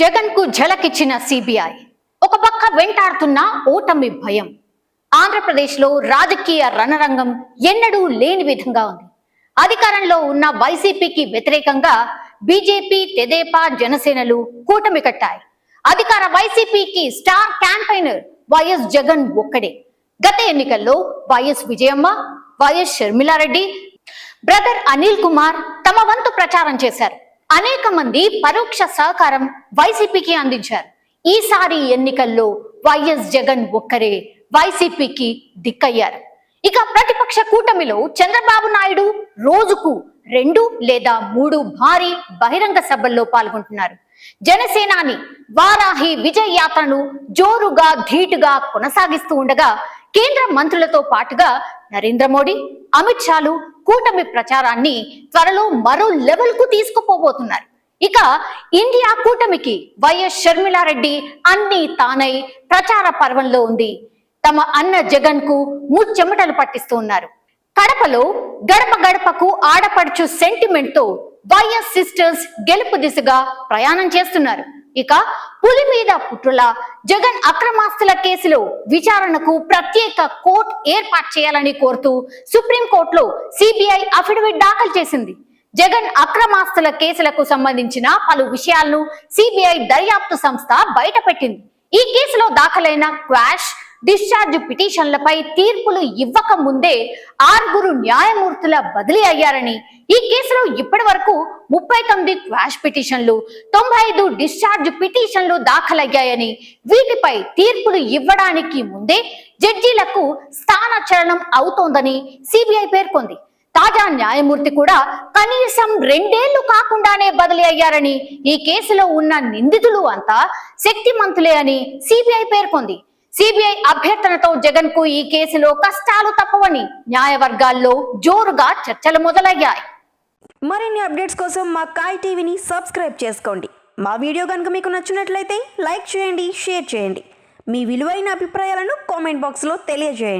జగన్ కు ఝలకిచ్చిన సిబిఐ. ఒక పక్క వెంటాడుతున్న ఓటమి భయం. ఆంధ్రప్రదేశ్లో రాజకీయ రణరంగం ఎన్నడూ లేని విధంగా ఉంది. అధికారంలో ఉన్న వైసీపీకి వ్యతిరేకంగా బీజేపీ, తెదేపా, జనసేనలు కూటమి కట్టాయి. అధికార వైసీపీకి స్టార్ క్యాంపెయినర్ వైఎస్ జగన్ ఒక్కడే. గత ఎన్నికల్లో YS Vijayamma, YS Sharmila Reddy, brother Anil Kumar తమ వంతు ప్రచారం చేశారు. అనేక మంది పరోక్ష సహకారం వైసీపీకి అందించారు. ఈసారి ఎన్నికల్లో వైఎస్ జగన్ ఒక్కరే వైసీపీకి దిక్కయ్యారు. ఇక ప్రతిపక్ష కూటమిలో చంద్రబాబు నాయుడు రోజుకు 2 లేదా 3 భారీ బహిరంగ సభల్లో పాల్గొంటున్నారు. జనసేనాని వారాహి విజయ్ యాత్రను జోరుగా ధీటుగా కొనసాగిస్తూ ఉండగా కేంద్ర మంత్రులతో పాటుగా నరేంద్ర మోడీ, అమిత్ షాలు కూటమి ప్రచారాన్ని త్వరలో మరో లెవెల్ కు తీసుకుపోబోతున్నారు. ఇక ఇండియా కూటమికి వైఎస్ షర్మిలారెడ్డి అన్ని తానై ప్రచార పర్వంలో ఉంది. తమ అన్న జగన్ కు ముచ్చెమటలు పట్టిస్తూ ఉన్నారు. కడపలో గడప గడపకు ఆడపడుచు సెంటిమెంట్ తో వైఎస్ సిస్టర్స్ గెలుపు దిశగా ప్రయాణం చేస్తున్నారు. ఇక పులి మీద పుట్టుల జగన్ అక్రమాస్తుల కేసులో విచారణకు ప్రత్యేక కోర్టు ఏర్పాటు చేయాలని కోరుతూ సుప్రీంకోర్టులో సిబిఐ అఫిడవిట్ దాఖలు చేసింది. జగన్ అక్రమాస్తుల కేసులకు సంబంధించిన పలు విషయాలను సిబిఐ దర్యాప్తు సంస్థ బయటపెట్టింది. ఈ కేసులో దాఖలైన క్వాష్, డిశ్చార్జ్ పిటిషన్లపై తీర్పులు ఇవ్వక ముందే 6 న్యాయమూర్తుల బదిలీ అయ్యారని, ఈ కేసులో ఇప్పటి వరకు 39 క్వాష్ పిటిషన్లు, 95 డిశ్చార్జ్ పిటిషన్లు దాఖలయ్యాయని, వీటిపై తీర్పులు ఇవ్వడానికి ముందే జడ్జీలకు స్థానచలనం అవుతోందని సిబిఐ పేర్కొంది. తాజా న్యాయమూర్తి కూడా కనీసం 2 ఏళ్లు కాకుండానే బదిలీ అయ్యారని, ఈ కేసులో ఉన్న నిందితులు అంతా శక్తిమంతులే అని సిబిఐ పేర్కొంది. సిబిఐ అభ్యర్థనతో జగన్ కు ఈ కేసులో కష్టాలు తప్పవని న్యాయవర్గాల్లో జోరుగా చర్చలు మొదలయ్యాయి. మరిన్ని అప్డేట్స్ కోసం మా కాయ్ టీవీని సబ్స్క్రైబ్ చేసుకోండి. మా వీడియో కనుక మీకు నచ్చినట్లయితే లైక్ చేయండి, షేర్ చేయండి. మీ విలువైన అభిప్రాయాలను కామెంట్ బాక్స్లో తెలియజేయండి.